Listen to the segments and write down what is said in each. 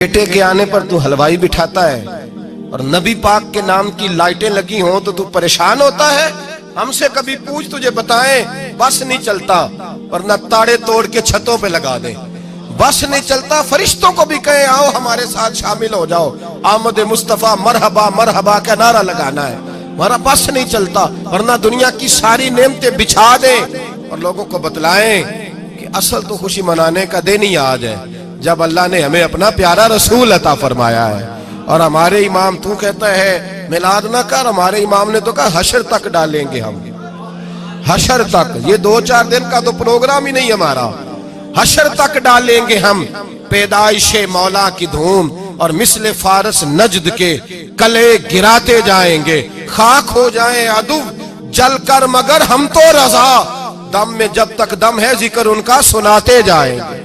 बेटे के आने पर तू हलवाई बिठाता है और नबी पाक के नाम की लाइटें लगी हों तो तू परेशान होता है। हमसे कभी पूछ, तुझे बताएं बस नहीं चलता, वरना ताड़े तोड़ के छतों पे लगा दे। बस नहीं चलता, फरिश्तों को भी कहें आओ हमारे साथ शामिल हो जाओ, आमद मुस्तफा मरहबा मरहबा का नारा लगाना है। हमारा बस नहीं चलता, वरना दुनिया की सारी नेमतें बिछा दे और लोगों को बतलाएं कि असल तो खुशी मनाने का दिन ही आज है जब अल्लाह ने हमें अपना प्यारा रसूल अता फरमाया है। और हमारे इमाम, तू कहता है मिलाद ना कर, हमारे इमाम ने तो कहा हशर तक डालेंगे हम, हशर तक। ये 2-4 दिन का तो प्रोग्राम ही नहीं हमारा, हशर तक डालेंगे हम पैदाइशे मौला की धूम और मिसले फारस नजद के कले गिराते जाएंगे। खाक हो जाए अदु जल कर मगर हम तो रजा, दम में जब तक दम है जिक्र उनका सुनाते जाएंगे।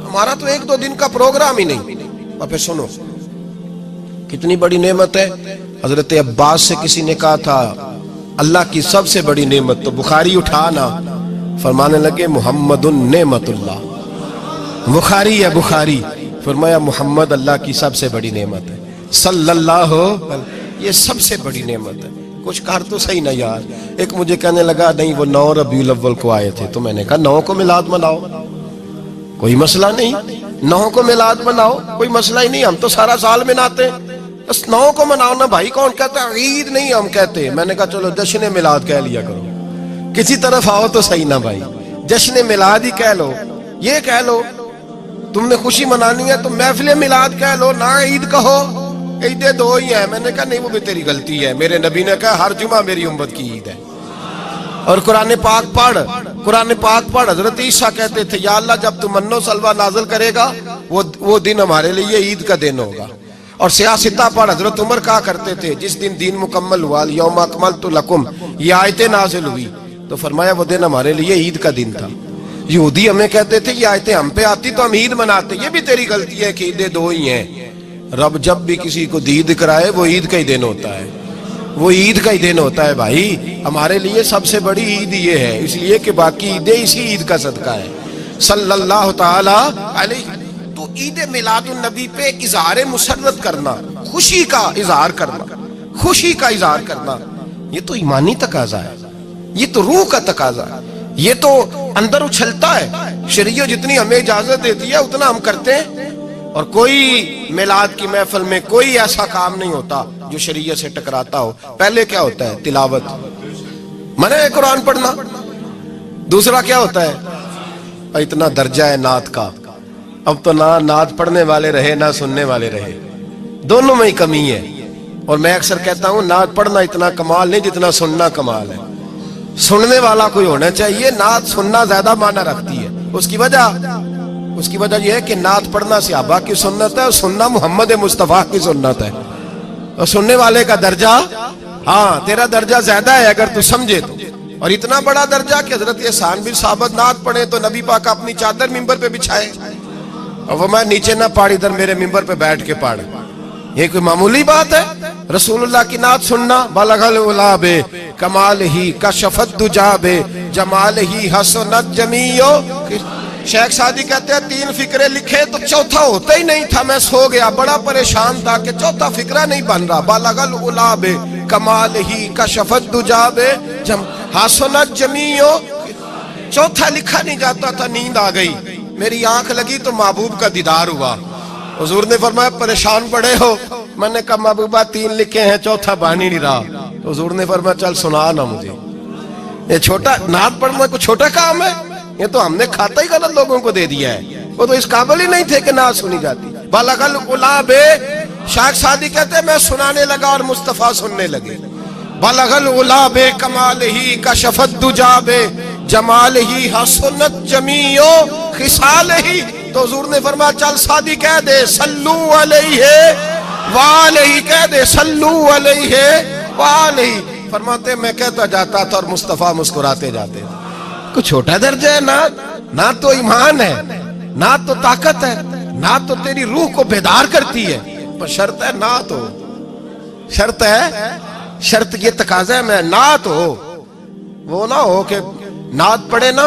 हमारा तो 1-2 दिन का प्रोग्राम ही नहीं। और फिर सुनो कितनी बड़ी नेमत है। हजरत अब्बास से किसी ने कहा था अल्लाह की सबसे बड़ी नेमत, तो बुखारी उठाना, फरमाने लगे मुहम्मदुन नेमतुल्लाह, बुखारी है बुखारी। फरमाया मुहम्मद अल्लाह की सबसे बड़ी नेमत है, सल्लल्लाहु, ये सबसे बड़ी नेमत है। कुछ कर तो सही ना यार। एक मुझे कहने लगा नहीं वो 9 रबीउल अव्वल को आए थे, तो मैंने कहा 9 को मिलाद मनाओ, कोई मसला नहीं, 9 को मिलाद मनाओ, कोई मसला ही नहीं, हम तो सारा साल मनाते हैं, बस 9 को मनाओ ना भाई। कौन कहता है ईद नहीं हम कहते। मैंने कहा चलो जश्न मिलाद कह लिया करो, किसी तरफ आओ तो सही ना भाई, जश्न मिलाद ही कह लो। ये कह लो तुमने खुशी मनानी है तो महफिल मिलाद कह लो, ना ईद कहो, ईदें 2 ही है। मैंने कहा नहीं वो भी तेरी गलती है, मेरे नबी ने कहा हर जुमा मेरी उम्मत की ईद है। और कुरान पाक पढ़, कुरान पाक पढ़। हजरत ईसा कहते थे या अल्लाह जब तू मन्नो सलवा नाज़िल करेगा वो दिन हमारे लिए ईद का दिन होगा। और सियासता पढ़, हजरत उमर कहा करते थे जिस दिन दीन मुकम्मल हुआ यौम अकमलतु लकुम, ये आयतें नाज़िल हुई तो फरमाया वो दिन हमारे लिए ईद का दिन था। यहूदी हमें कहते थे ये आयतें हम पे आती तो हम ईद मनाते। ये भी तेरी गलती है कि ईदें 2 ही हैं। रब जब भी किसी को दीद कराए वो ईद का ही दिन होता है, वो ईद का ही दिन होता है भाई। हमारे लिए सबसे बड़ी ईद ये है, इसलिए कि बाकी ईदें इसी ईद का सदका है, सल्लल्लाहु ताला अलैहि। तो ईद मिलादुन नबी पे इजहार मुसर्रत करना, खुशी का इजहार करना, खुशी का इजहार करना, ये तो ईमानी तकाजा है, ये तो रूह का तकाजा है, ये तो अंदर उछलता है। शरीयत जितनी हमें इजाजत देती है उतना हम करते हैं। और कोई मिलाद की महफिल में कोई ऐसा काम नहीं होता जो शरीयत से टकराता हो। पहले क्या होता है? तिलावत, मने है कुरान पढ़ना। दूसरा क्या होता है? इतना दर्जा है नात का, अब तो ना नात पढ़ने वाले रहे ना सुनने वाले रहे, दोनों में ही कमी है। और मैं अक्सर कहता हूं नात पढ़ना इतना कमाल नहीं जितना सुनना कमाल है। सुनने वाला कोई होना चाहिए, नात सुनना ज्यादा माना रखती है। उसकी वजह यह है कि नात पढ़ना सहाबा की सुन्नत है और सुनना मोहम्मद मुस्तफा की सुन्नत है। और सुनने वाले का दर्जा, हाँ तेरा दर्जा ज्यादा है अगर तू समझे तो। और इतना बड़ा दर्जा कि हजरत एहसान बिन साबित नात पढ़े तो नबी पाक अपनी चादर मिंबर पे बिछाए और वो मैं नीचे ना पढ़, इधर मेरे मिंबर पे बैठ के पढ़। ये कोई मामूली बात है? रसूलुल्लाह की नात सुनना, बलगल उलाबे कमाल ही कशफत दुजाबे जमाल ही हसनत जमीयो। शेख सादी कहते हैं 3 फिक्रे लिखे तो चौथा होता ही नहीं था, मैं सो गया, बड़ा परेशान था कि चौथा फिक्रा नहीं बन रहा। बलगल उलाबे कमाल ही कशफत दुजाबे हसनत जमीयो, चौथा लिखा नहीं जाता था। नींद आ गई, मेरी आंख लगी तो महबूब का दीदार हुआ। हुजूर ने फरमाया परेशान पड़े हो? मैंने कहा महबूबा 3 लिखे हैं, चौथा बन ही नहीं रहा। तो हुजूर ने फरमाया चल सुना ना मुझे, ये छोटा नात पढ़ना कोई छोटा काम है? ये तो हमने खाता ही गलत लोगों को दे दिया है, वो तो इस काबिल ही नहीं थे कि नात सुनी जाती। बलगल उलाबे, शेख सादी कहते हैं मैं सुनाने लगा और मुस्तफा सुनने लगे। बलगल उलाबे कमाल ही कशफत दुजाबे जमाल ही हसनत जमीयो खिसाल ही। तो हुजूर ने फरमाया चल सादी कह दे सल्लू अलैहि वालैहि, कह दे सल्लू अलैहि वालैहि। फरमाते मैं कहता जाता था और मुस्तफा मुस्कुराते जाते थे। कुछ छोटा दर्जा है नात? नात तो ईमान है, नात तो ताकत है, नात तो तेरी रूह को बेदार करती है। पर शर्त है नात हो, शर्त है, शर्त ये तकाजा है मैं नात हो। वो ना हो कि नात पढ़े ना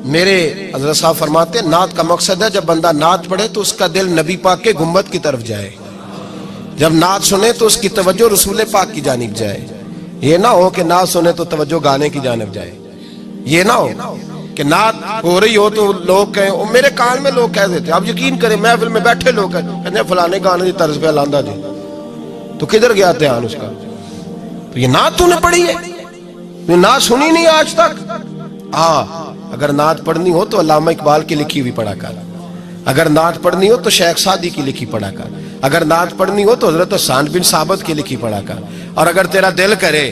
میرے حضرت صاحب فرماتے ہیں نعت کا مقصد ہے جب بندہ نعت پڑھے تو اس کا دل نبی پاک کے گنبد کی طرف جائے، جب نعت سنے تو اس کی توجہ رسول پاک کی جانب جائے. یہ نہ ہو کہ نعت سنے تو توجہ گانے کی جانب جائے. یہ نہ ہو کہ نعت ہو رہی ہو تو لوگ کہیں، میرے کان میں لوگ کہہ دیتے، آپ یقین کریں محفل میں بیٹھے لوگ کہتے ہیں فلانے گانے کی طرز پہ لاندہ جی، تو کدھر گیا دھیان اس کا؟ تو یہ نعت تو نے پڑھی ہے، یہ نعت سنی نہیں آج تک. اگر نعت پڑھنی ہو تو علامہ اقبال کی لکھی ہوئی پڑھا کر، اگر نعت پڑھنی ہو تو شیخ سعدی کی لکھی پڑھا کر، اگر نعت پڑھنی ہو تو حضرت حسان بن ثابت کی لکھی پڑھا کر. اور اگر تیرا دل کرے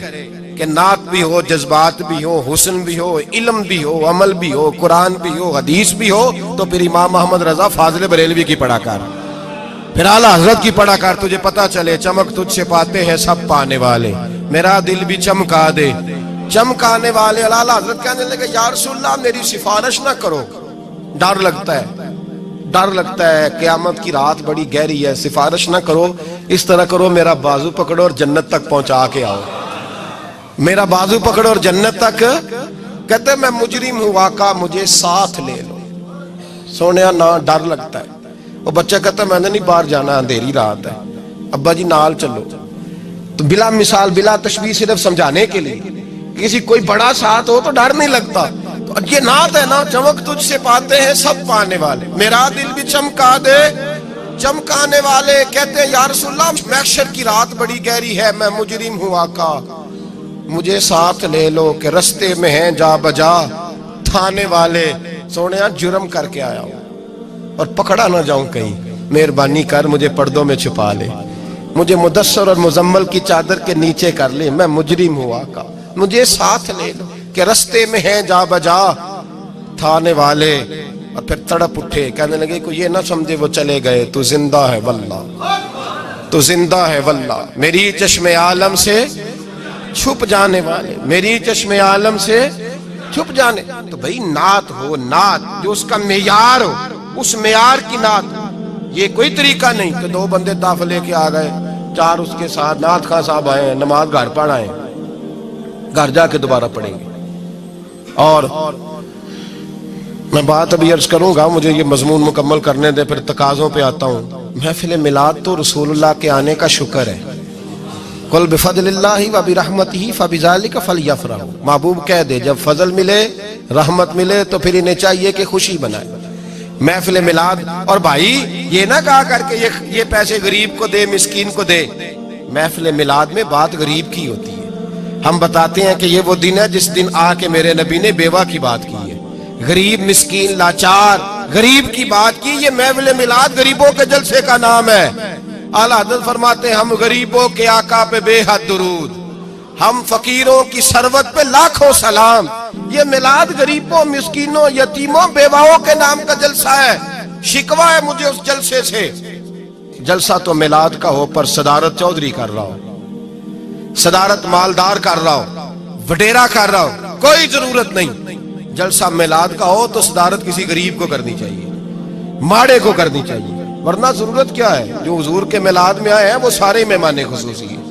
کہ نعت بھی ہو، جذبات بھی ہو، حسن بھی ہو، علم بھی ہو، عمل بھی ہو، قرآن بھی ہو، حدیث بھی ہو، تو پھر امام محمد رضا فاضل بریلوی کی پڑھا کر، پھر اعلیٰ حضرت کی پڑھا کر. تجھے پتا چلے چمک تجھ سے پاتے ہیں سب پانے والے، میرا دل بھی چمکا دے چمکانے والے. اعلیٰ حضرت کہنے لگے یا رسول اللہ میری سفارش نہ کرو، ڈر لگتا ہے، ڈر لگتا ہے، قیامت کی رات بڑی گہری ہے، سفارش نہ کرو، اس طرح کرو میرا بازو پکڑو اور جنت تک پہنچا کے آؤ، میرا بازو پکڑو اور جنت تک. کہتے ہیں میں مجرم ہوں آقا مجھے ساتھ لے لو. سونیا نہ ڈر لگتا ہے. وہ بچہ کہتا ہے میں نے نہیں باہر جانا، اندھیری رات ہے، ابا جی نال چلو. تو بلا مثال بلا تشبیہ صرف سمجھانے کے لیے، کسی کوئی بڑا ساتھ ہو تو ڈر نہیں لگتا. تو یہ نعت ہے نا، چمک تجھ سے پاتے ہیں سب پانے والے، میرا دل بھی چمکا دے چمکانے والے. کہتے ہیں یا رسول اللہ محشر کی رات بڑی گہری ہے، میں مجرم ہوں آقا مجھے ساتھ لے لو کہ رستے میں ہیں جا بجا تھانے والے. سونیا جرم کر کے آیا ہوں اور پکڑا نہ جاؤں کہیں، مہربانی کر مجھے پردوں میں چھپا لے، مجھے مدثر اور مزمل کی چادر کے نیچے کر لے، میں مجرم ہوں آقا مجھے ساتھ لے لو کہ رستے میں ہیں جا بجا تھانے والے. اور پھر تڑپ اٹھے، کہنے لگے کوئی یہ نہ سمجھے وہ چلے گئے، تو زندہ ہے واللہ تو زندہ ہے واللہ، میری چشم عالم سے چھپ جانے والے، میری چشم عالم سے چھپ جانے. تو بھئی نعت ہو، نعت جو اس کا معیار ہو، اس معیار کی نعت. یہ کوئی طریقہ نہیں کہ دو بندے تحفہ لے کے آ گئے، چار اس کے ساتھ نعت خواہ صاحب آئے ہیں، نماز گھر پڑھ آئے، گھر جا کے دوبارہ پڑھیں گے. اور میں بات ابھی عرض کروں گا، مجھے یہ مضمون مکمل کرنے دے پھر تقاضوں پہ آتا ہوں. محفل میلاد تو رسول اللہ کے آنے کا شکر ہے. قل بفضل اللہ وبرحمتہ فبذلک فلیفرحوا. محبوب کہہ دے جب فضل ملے رحمت ملے تو پھر انہیں چاہیے کہ خوشی بنائے. محفل میلاد، اور بھائی یہ نہ کہا کر کے یہ پیسے غریب کو دے مسکین کو دے. محفل میلاد میں بات غریب کی ہوتی ہے. ہم بتاتے ہیں کہ یہ وہ دن ہے جس دن آ کے میرے نبی نے بیوہ کی بات کی ہے، غریب مسکین لاچار غریب کی بات کی. یہ محفل میلاد غریبوں کے جلسے کا نام ہے. اعلیٰ حضرت فرماتے ہیں ہم غریبوں کے آقا پہ بے حد درود، ہم فقیروں کی ثروت پہ لاکھوں سلام. یہ میلاد غریبوں مسکینوں یتیموں بیواؤں کے نام کا جلسہ ہے. شکوہ ہے مجھے اس جلسے سے. جلسہ تو میلاد کا ہو پر صدارت چودھری کر رہا ہو، صدارت مالدار کر رہا ہو، وڈیرا کر رہا ہو، کوئی ضرورت نہیں. جلسہ میلاد کا ہو تو صدارت کسی غریب کو کرنی چاہیے، ماڑے کو کرنی چاہیے. ورنہ ضرورت کیا ہے؟ جو حضور کے میلاد میں آئے ہیں وہ سارے مہمان خصوصی ہیں،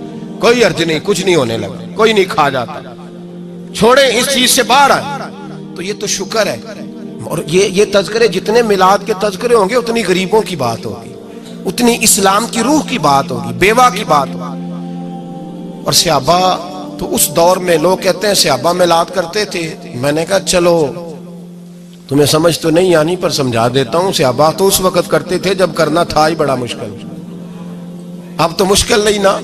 کوئی عرض نہیں، کچھ نہیں ہونے لگا، کوئی نہیں کھا جاتا. چھوڑیں اس چیز سے باہر آئے تو یہ تو شکر ہے. اور یہ تذکرے جتنے میلاد کے تذکرے ہوں گے اتنی غریبوں کی بات ہوگی، اتنی اسلام کی روح کی بات ہوگی، بیوہ کی بات ہوگی. اور صحابہ تو اس دور میں لوگ کہتے ہیں صحابہ میلاد کرتے تھے. میں نے کہا چلو تمہیں سمجھ تو نہیں آنی پر سمجھا دیتا ہوں. صحابہ تو اس وقت کرتے تھے جب کرنا تھا ہی بڑا مشکل. اب تو مشکل نہیں نا.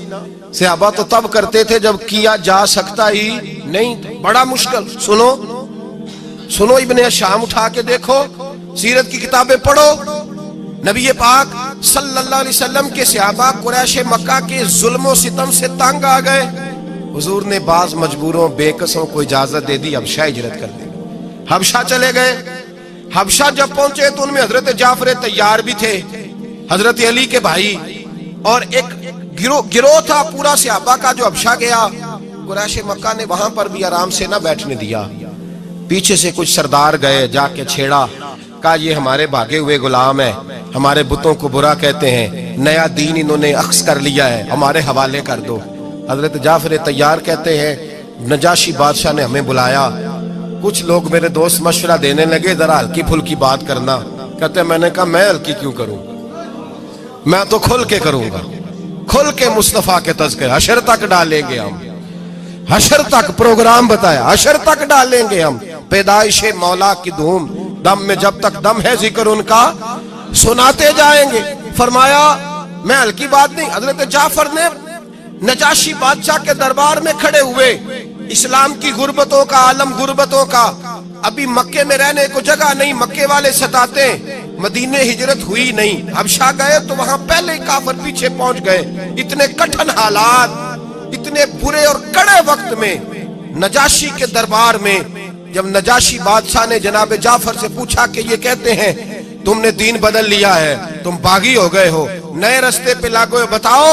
صحابہ تو تب کرتے تھے جب کیا جا سکتا ہی نہیں، بڑا مشکل. سنو ابن شام اٹھا کے دیکھو، سیرت کی کتابیں پڑھو. نبی پاک صلی اللہ علیہ وسلم کے صحابہ قریش مکہ کے ظلم و ستم سے تنگ آ گئے. حضور نے بعض مجبوروں بے کسوں کو اجازت دے دی، حبشہ ہجرت کر دی. حبشہ چلے گئے. حبشہ جب پہنچے تو ان میں حضرت جعفر طیار بھی تھے، حضرت علی کے بھائی، اور ایک گروہ تھا پورا صحابہ کا جو حبشہ گیا. قریش مکہ نے وہاں پر بھی آرام سے نہ بیٹھنے دیا. پیچھے سے کچھ سردار گئے، جا کے چھیڑا، کہا یہ ہمارے بھاگے ہوئے غلام ہیں، ہمارے بتوں کو برا کہتے ہیں، نیا دین انہوں نے اخذ کر لیا ہے، ہمارے حوالے کر دو. حضرت جعفر طیار کہتے ہیں نجاشی بادشاہ نے ہمیں بلایا कुछ लोग मेरे दोस्त मशवरा देने लगे जरा हल्की फुल्की बात करना। कहते मैंने कहा मैं हल्की क्यों करूं, मैं तो खुल के करूंगा, खुल के मुस्तफा के तज़किरे हशर तक डालेंगे हम, हशर तक प्रोग्राम बताया, हशर तक डालेंगे हम। पैदाइशे मौला की धूम, दम में जब तक दम है जिक्र उनका सुनाते जाएंगे। फरमाया मैं हल्की बात नहीं। हजरत जाफर ने नजाशी बादशाह के दरबार में खड़े हुए, इस्लाम की गुर्बतों का आलम, गुर्बतों का, अभी मक्के में रहने को जगह नहीं, मक्के वाले सताते, मदीने हिजरत हुई नहीं, हबशा गए तो वहां पहले ही काफिर पीछे पहुंच गए। इतने कठिन हालात, इतने बुरे और कड़े वक्त में नजाशी के दरबार में जब नजाशी बादशाह ने जनाब जाफर से पूछा कि ये कहते हैं तुमने दीन बदल लिया है, तुम बागी हो गए हो, नए रास्ते पे लागो, बताओ।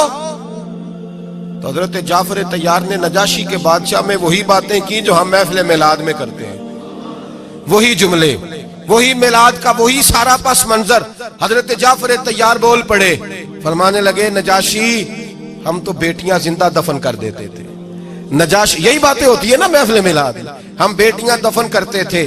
तो हजरत जाफर तैयार ने नजाशी के बादशाह में वही बातें की जो हम महफिल मिलाद में करते हैं, वही जुमले, वही मिलाद का वही सारा पस मंजर। हजरत जाफर तैयार बोल पड़े, फरमाने लगे नजाशी हम तो बेटियां जिंदा दफन कर देते थे। नजाशी, यही बातें होती है ना महफिल मिलाद, हम बेटियां दफन करते थे,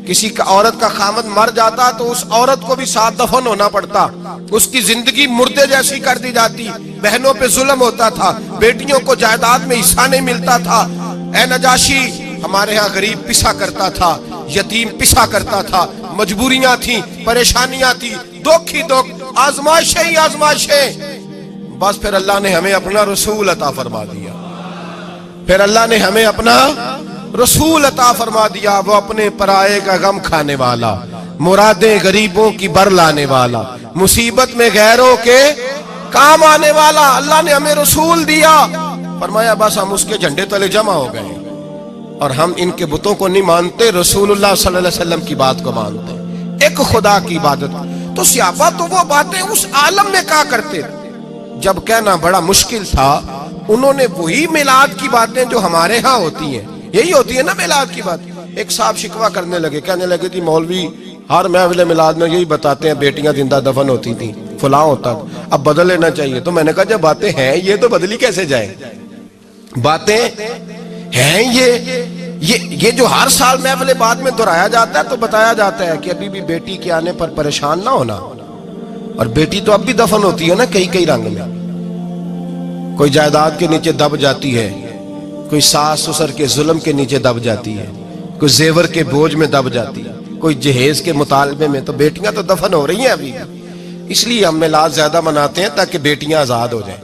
किसी का औरत का खामद मर जाता तो उस औरत को भी साथ दफन होना पड़ता, उसकी जिंदगी मुर्दे जैसी कर दी जाती, बहनों पे जुल्म होता था, बेटियों को जायदाद में हिस्सा नहीं मिलता था। ए नजाशी हमारे यहाँ गरीब पिसा करता था, यतीम पिसा करता था, मजबूरियां थी, परेशानियां थी, दुख ही दुख, आजमाइशें ही आजमाइशें। बस फिर अल्लाह ने हमें अपना रसूल अता फरमा दिया, फिर अल्लाह ने हमें अपना रसूल अता फरमा दिया, वो अपने पराये का गम खाने वाला, मुरादें गरीबों की बर लाने वाला, मुसीबत में गैरों के काम आने वाला। अल्लाह ने हमें रसूल दिया, फरमाया बस हम उसके झंडे तले जमा हो गए और हम इनके बुतों को नहीं मानते, रसूलुल्लाह सल्लल्लाहु अलैहि वसल्लम की बात को मानते, एक खुदा की इबादत। तो सहाबा तो वो बातें उस आलम में कहा करते जब कहना बड़ा मुश्किल था, उन्होंने वही मिलाद की बातें जो हमारे यहाँ होती हैं, यही होती है ना मिलाद की बात। एक साहब शिकवा करने लगे, कहने लगे थी मौलवी हर महफिल मिलाद में यही बताते हैं बेटियां जिंदा दफन होती थी, फलां होता, अब बदल लेना चाहिए। तो मैंने कहा जब बातें हैं ये तो बदली कैसे जाए, बातें हैं ये जो हर साल महफिल बाद में दोहराया जाता है तो बताया जाता है कि अभी भी बेटी के आने पर परेशान ना होना। और बेटी तो अब भी दफन होती है ना कई कई रंग में, कोई जायदाद के नीचे दब जाती है, कोई सास ससुर के जुल्म के नीचे दब जाती है, कोई जेवर के बोझ में दब जाती है, कोई जहेज के मुतालबे में। तो बेटियां तो दफन हो रही हैं अभी, इसलिए हम मिलाद ज्यादा मनाते हैं ताकि बेटियां आजाद हो जाएं।